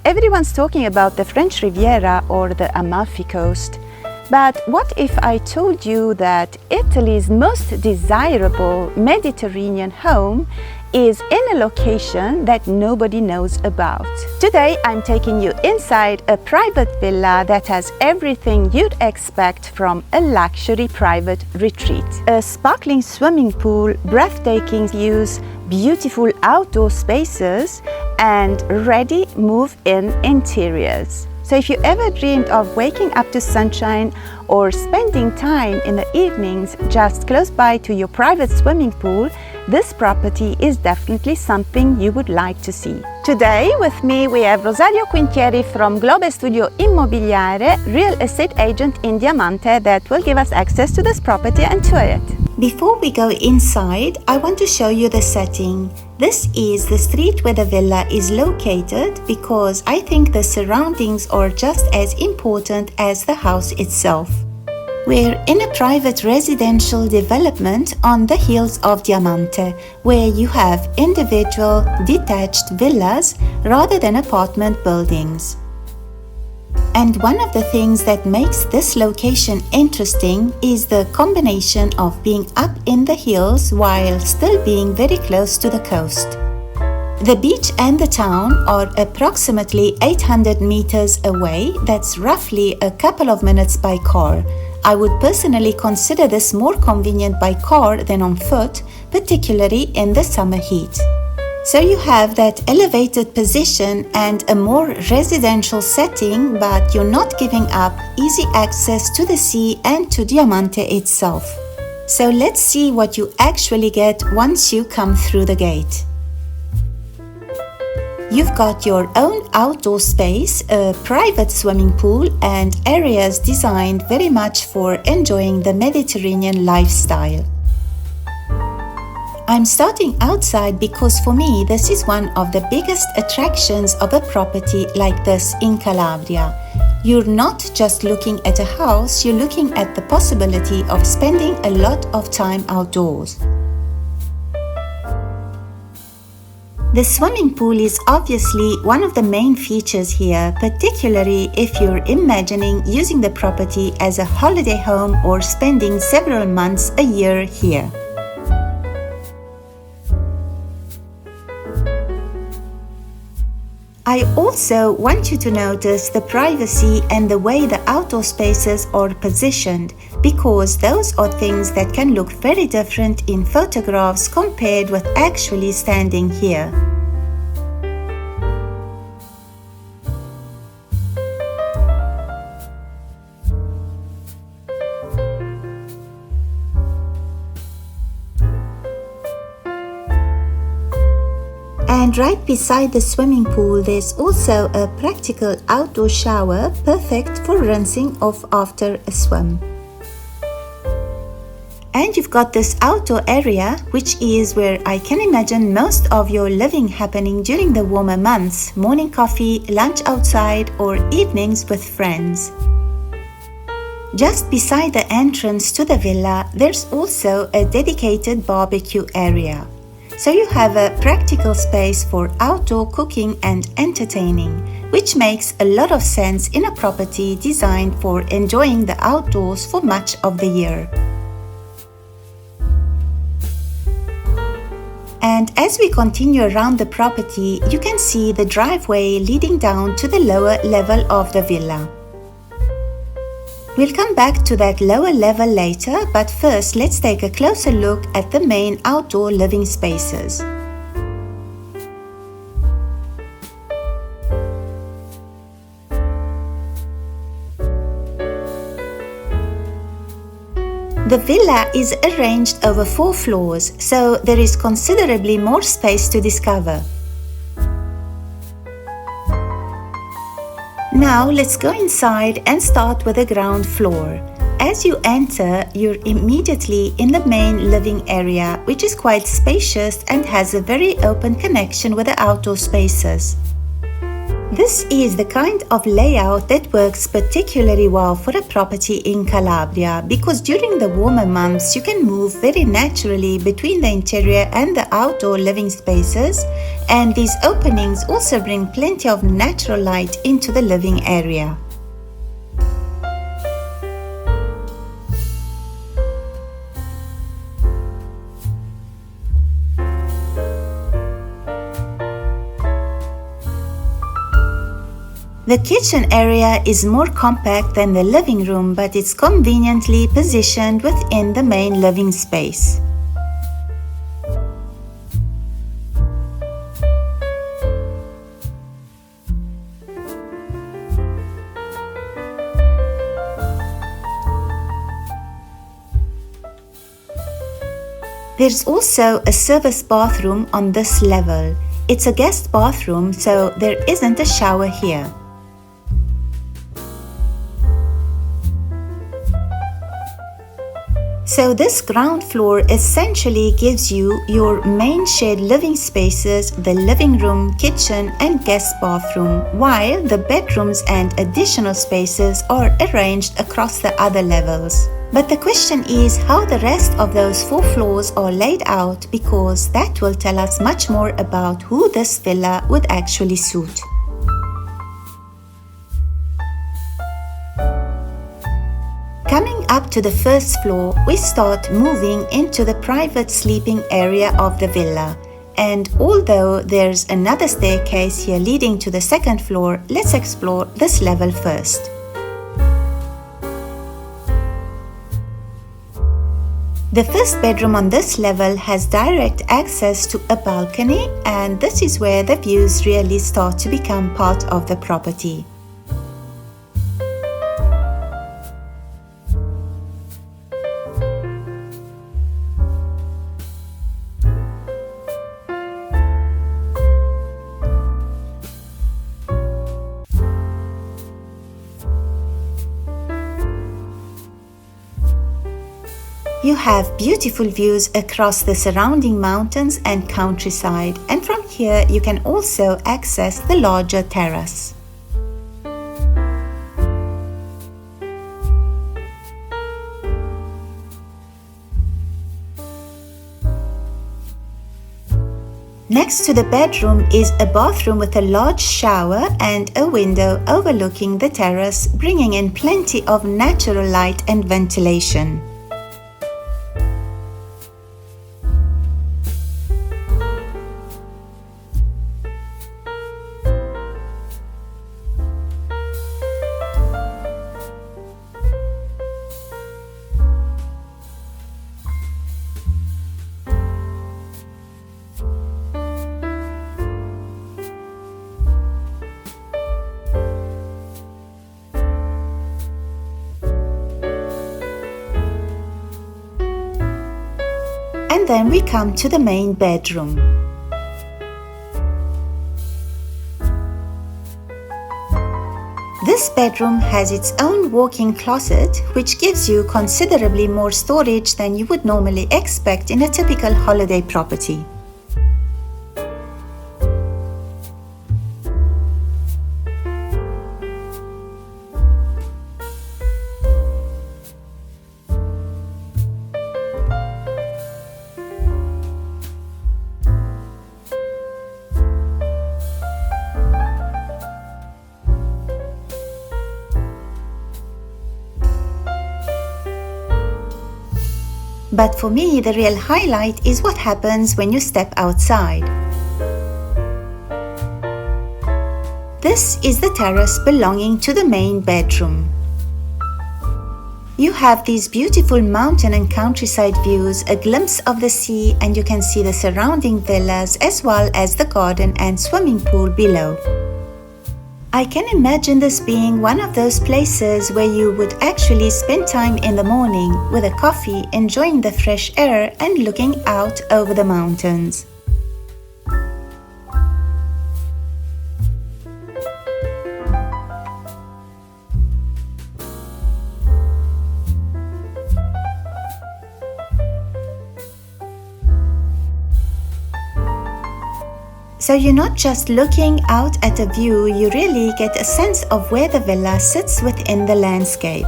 everyone's talking about the French Riviera or the Amalfi Coast. But what if I told you that Italy's most desirable Mediterranean home is in a location that nobody knows about? Today I'm taking you inside a private villa that has everything you'd expect from a luxury private retreat. A sparkling swimming pool, breathtaking views, beautiful outdoor spaces, and ready move-in interiors. So if you ever dreamed of waking up to sunshine or spending time in the evenings just close by to your private swimming pool, this property is definitely something you would like to see. Today with me we have Rosario Quintieri from Globe Studio Immobiliare, real estate agent in Diamante, that will give us access to this property and tour it. Before we go inside, I want to show you the setting. This is the street where the villa is located because I think the surroundings are just as important as the house itself. We're in a private residential development on the hills of Diamante, where you have individual detached villas rather than apartment buildings. And one of the things that makes this location interesting is the combination of being up in the hills while still being very close to the coast. The beach and the town are approximately 800 meters away. That's roughly a couple of minutes by car. I would personally consider this more convenient by car than on foot, particularly in the summer heat. So you have that elevated position and a more residential setting, but you're not giving up easy access to the sea and to Diamante itself. So let's see what you actually get once you come through the gate. You've got your own outdoor space, a private swimming pool, and areas designed very much for enjoying the Mediterranean lifestyle. I'm starting outside because for me this is one of the biggest attractions of a property like this in Calabria. You're not just looking at a house, you're looking at the possibility of spending a lot of time outdoors. The swimming pool is obviously one of the main features here, particularly if you're imagining using the property as a holiday home or spending several months a year here. I also want you to notice the privacy and the way the outdoor spaces are positioned, because those are things that can look very different in photographs compared with actually standing here. And right beside the swimming pool, there's also a practical outdoor shower, perfect for rinsing off after a swim. And you've got this outdoor area, which is where I can imagine most of your living happening during the warmer months: morning coffee, lunch outside, or evenings with friends. Just beside the entrance to the villa, there's also a dedicated barbecue area. So you have a practical space for outdoor cooking and entertaining, which makes a lot of sense in a property designed for enjoying the outdoors for much of the year. And as we continue around the property, you can see the driveway leading down to the lower level of the villa. We'll come back to that lower level later, but first let's take a closer look at the main outdoor living spaces. The villa is arranged over 4 floors, so there is considerably more space to discover. Now let's go inside and start with the ground floor. As you enter, you're immediately in the main living area, which is quite spacious and has a very open connection with the outdoor spaces. This is the kind of layout that works particularly well for a property in Calabria because during the warmer months you can move very naturally between the interior and the outdoor living spaces, and these openings also bring plenty of natural light into the living area. The kitchen area is more compact than the living room, but it's conveniently positioned within the main living space. There's also a service bathroom on this level. It's a guest bathroom, so there isn't a shower here. So this ground floor essentially gives you your main shared living spaces, the living room, kitchen and guest bathroom, while the bedrooms and additional spaces are arranged across the other levels. But the question is how the rest of those 4 floors are laid out, because that will tell us much more about who this villa would actually suit. Coming up to the first floor, we start moving into the private sleeping area of the villa. And although there's another staircase here leading to the second floor, let's explore this level first. The first bedroom on this level has direct access to a balcony, and this is where the views really start to become part of the property. You have beautiful views across the surrounding mountains and countryside, and from here you can also access the larger terrace. Next to the bedroom is a bathroom with a large shower and a window overlooking the terrace, bringing in plenty of natural light and ventilation. And then we come to the main bedroom. This bedroom has its own walk-in closet, which gives you considerably more storage than you would normally expect in a typical holiday property. But for me, the real highlight is what happens when you step outside. This is the terrace belonging to the main bedroom. You have these beautiful mountain and countryside views, a glimpse of the sea, and you can see the surrounding villas as well as the garden and swimming pool below. I can imagine this being one of those places where you would actually spend time in the morning with a coffee, enjoying the fresh air and looking out over the mountains. So you're not just looking out at a view, you really get a sense of where the villa sits within the landscape.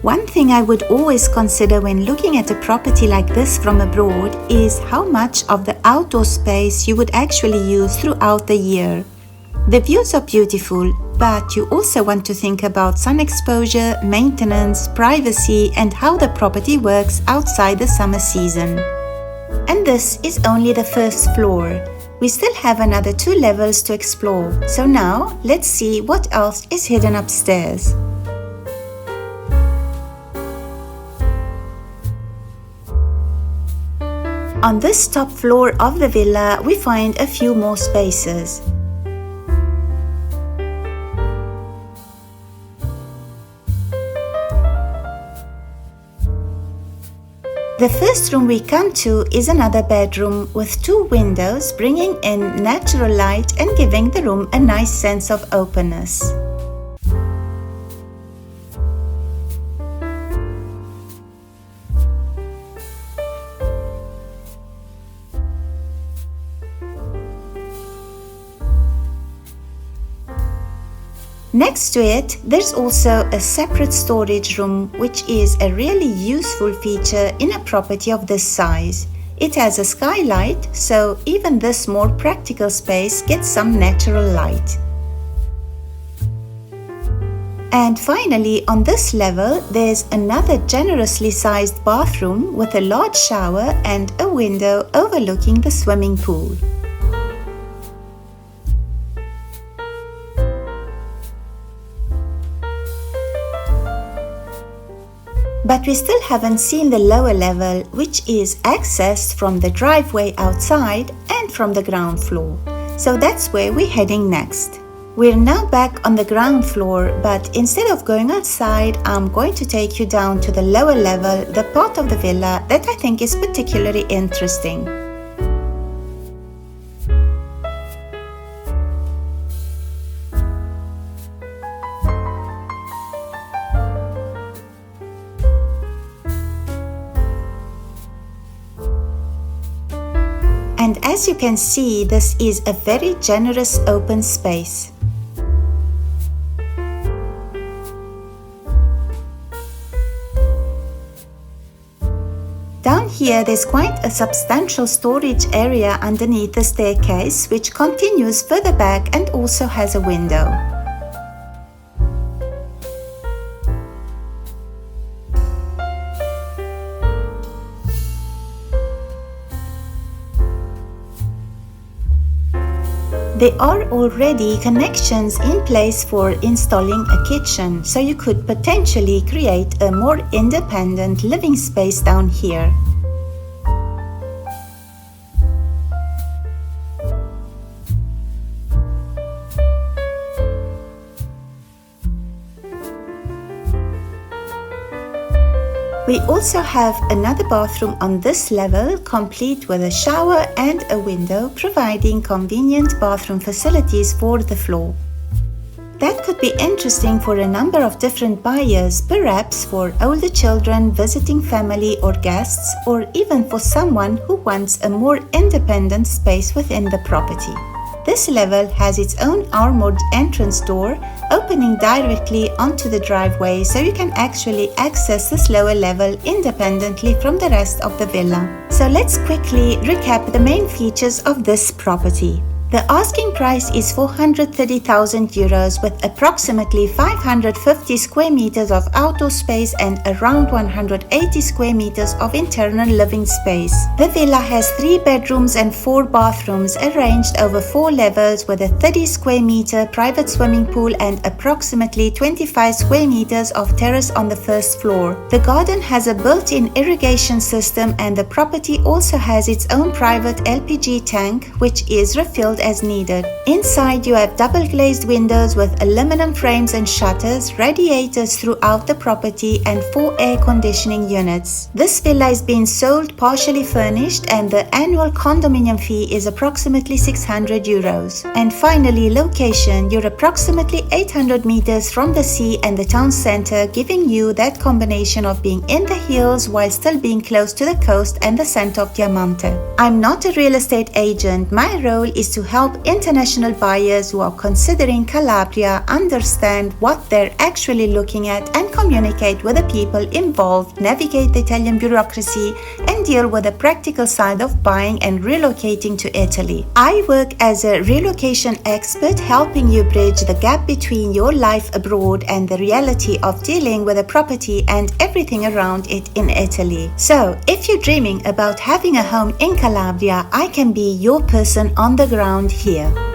One thing I would always consider when looking at a property like this from abroad is how much of the outdoor space you would actually use throughout the year. The views are beautiful, but you also want to think about sun exposure, maintenance, privacy, and how the property works outside the summer season. And this is only the first floor. We still have another 2 levels to explore, so now let's see what else is hidden upstairs. On this top floor of the villa, we find a few more spaces. The first room we come to is another bedroom with 2 windows, bringing in natural light and giving the room a nice sense of openness. Next to it, there's also a separate storage room, which is a really useful feature in a property of this size. It has a skylight, so even this more practical space gets some natural light. And finally, on this level, there's another generously sized bathroom with a large shower and a window overlooking the swimming pool. But we still haven't seen the lower level, which is accessed from the driveway outside and from the ground floor. So that's where we're heading next. We're now back on the ground floor, but instead of going outside, I'm going to take you down to the lower level, the part of the villa that I think is particularly interesting. And as you can see, this is a very generous open space. Down here, there's quite a substantial storage area underneath the staircase, which continues further back and also has a window. There are already connections in place for installing a kitchen, so you could potentially create a more independent living space down here. We also have another bathroom on this level, complete with a shower and a window, providing convenient bathroom facilities for the floor. That could be interesting for a number of different buyers, perhaps for older children visiting family or guests, or even for someone who wants a more independent space within the property. This level has its own armored entrance door, opening directly onto the driveway, so you can actually access this lower level independently from the rest of the villa. So let's quickly recap the main features of this property. The asking price is 430,000 euros with approximately 550 square meters of outdoor space and around 180 square meters of internal living space. The villa has 3 bedrooms and 4 bathrooms arranged over 4 levels with a 30 square meter private swimming pool and approximately 25 square meters of terrace on the first floor. The garden has a built-in irrigation system, and the property also has its own private LPG tank, which is refilled as needed. Inside, you have double glazed windows with aluminum frames and shutters, radiators throughout the property, and 4 air conditioning units. This villa is being sold partially furnished, and the annual condominium fee is approximately 600 euros. And finally, location. You're approximately 800 meters from the sea and the town center, giving you that combination of being in the hills while still being close to the coast and the center of Diamante. I'm not a real estate agent. My role is to help international buyers who are considering Calabria understand what they're actually looking at and communicate with the people involved, navigate the Italian bureaucracy, and deal with the practical side of buying and relocating to Italy. I work as a relocation expert, helping you bridge the gap between your life abroad and the reality of dealing with a property and everything around it in Italy. So, if you're dreaming about having a home in Calabria, I can be your person on the ground here.